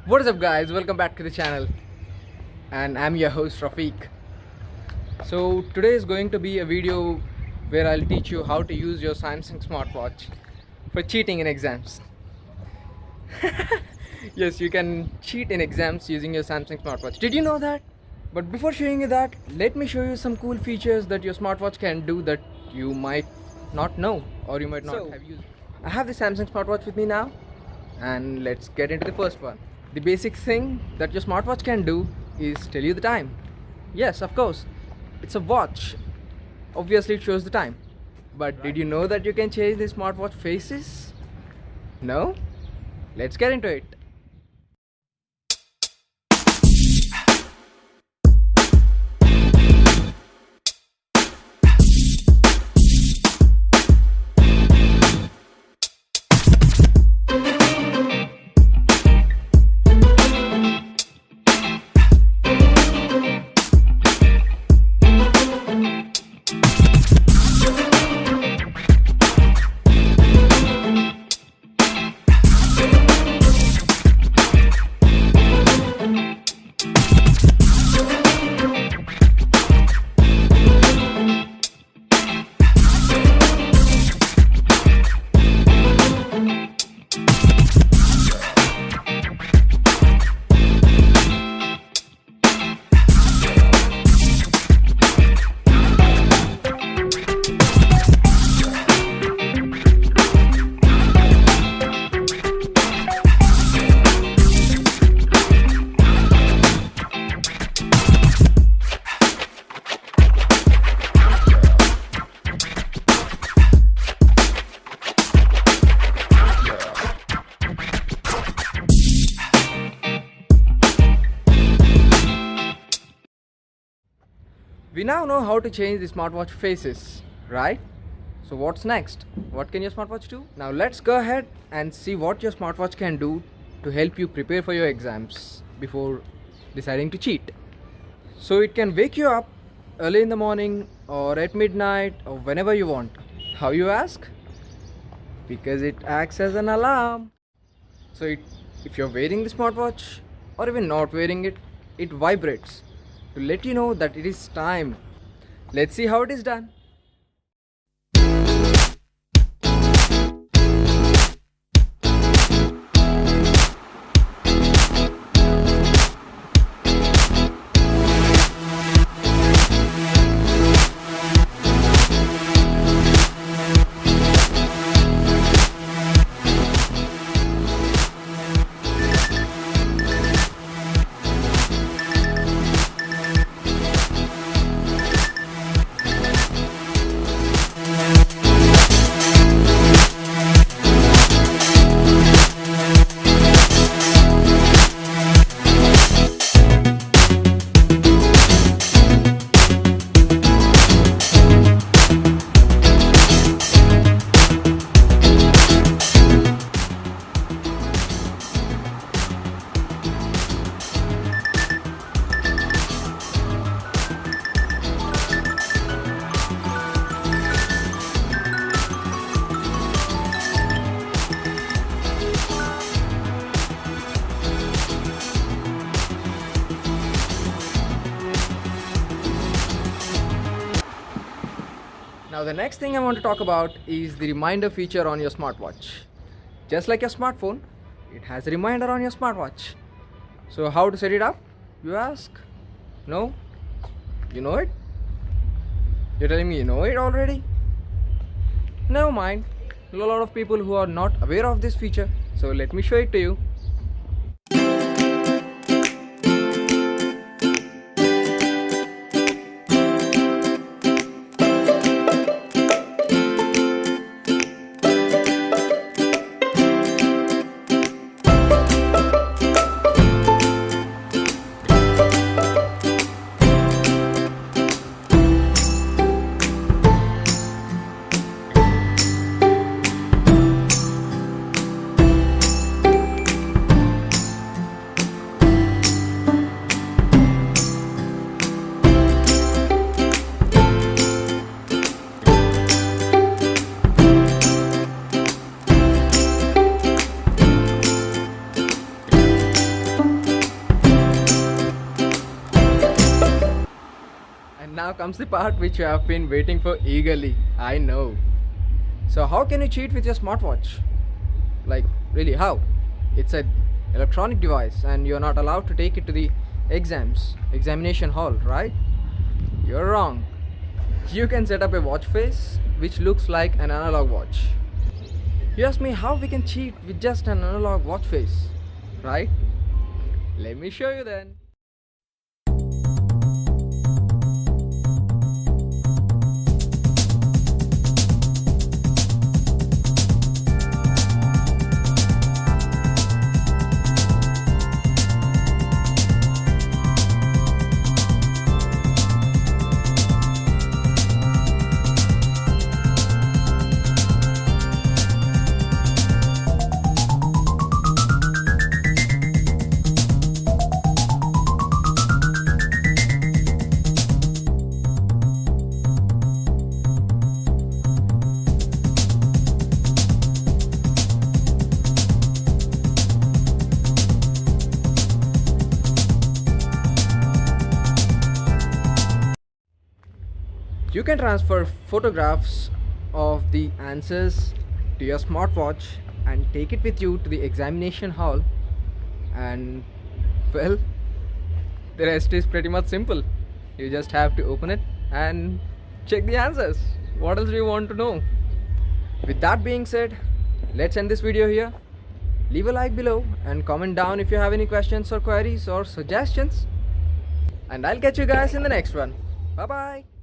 What is up, guys? Welcome back to the channel, and I'm your host Rafiq. So today is going to be a video where I'll teach you how to use your Samsung smartwatch for cheating in exams. Yes, you can cheat in exams using your Samsung smartwatch. Did you know that? But before showing you that, let me show you some cool features that your smartwatch can do that you might not know or you might not have used. I have the Samsung smartwatch with me now, and let's get into the first one. The basic thing that your smartwatch can do is tell you the time. Yes, of course, it's a watch. Obviously, it shows the time. But did you know that you can change the smartwatch faces? No? Let's get into it. We now know how to change the smartwatch faces, right? So what's next? What can your smartwatch do? Now let's go ahead and see what your smartwatch can do to help you prepare for your exams before deciding to cheat. So it can wake you up early in the morning or at midnight or whenever you want. How, you ask? Because it acts as an alarm. So if you're wearing the smartwatch or even not wearing it, it vibrates to let you know that it is time. Let's see how it is done. Now the next thing I want to talk about is the reminder feature on your smartwatch. Just like your smartphone, it has a reminder on your smartwatch. So how to set it up, you ask? No? You know it? You're telling me you know it already? Never mind. There are a lot of people who are not aware of this feature. So let me show it to you. comes the part which you have been waiting for eagerly. I know. So how can you cheat with your smartwatch? Like, really, how? It's an electronic device and you're not allowed to take it to the examination hall, right? You're wrong. You can set up a watch face which looks like an analog watch. You ask me how we can cheat with just an analog watch face, right? Let me show you then. You can transfer photographs of the answers to your smartwatch and take it with you to the examination hall, and well, the rest is pretty much simple. You just have to open it and check the answers. What else do you want to know? With that being said, let's end this video here. Leave a like below and comment down if you have any questions or queries or suggestions, and I'll catch you guys in the next one. Bye bye.